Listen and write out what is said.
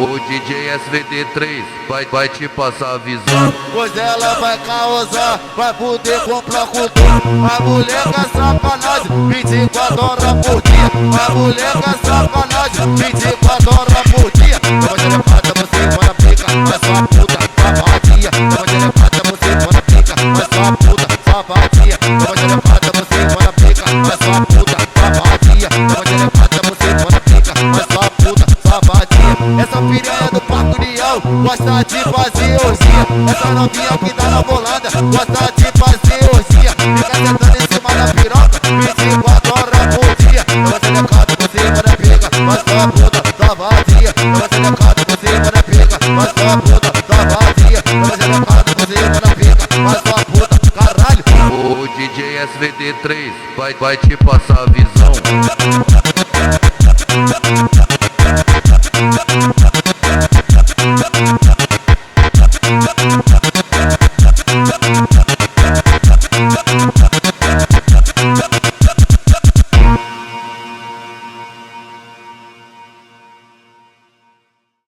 O DJ SVD3 vai te passar a visão. Pois ela vai causar, vai poder comprar com tudo. A mulher quer sacanagem, 24 horas por dia. A mulher quer sacanagem, 24 horas por dia. Eu vou te levar, você para pica, mas sua puta safadinha. Eu vou te levar, você para pica, mas sua puta safadinha. Eu vou te levar, você para pica, mas sua puta safadinha. Eu vou te levar, você para pica, mas sua puta safadinha. Essa piranha do Parque União gosta de fazer orgia. Essa novinha que tá na bolada gosta de fazer orgia. Fica sentando em cima da piroca 24 horas por dia. Eu vou ser lecado, você para pica, mas sua puta safadinha. Eu vou ser lecado, você para pica, mas sua puta safadinha. Eu vou ser lecado, você para pica, mas sua puta caralho. O DJ SVD3 vai te passar a visão.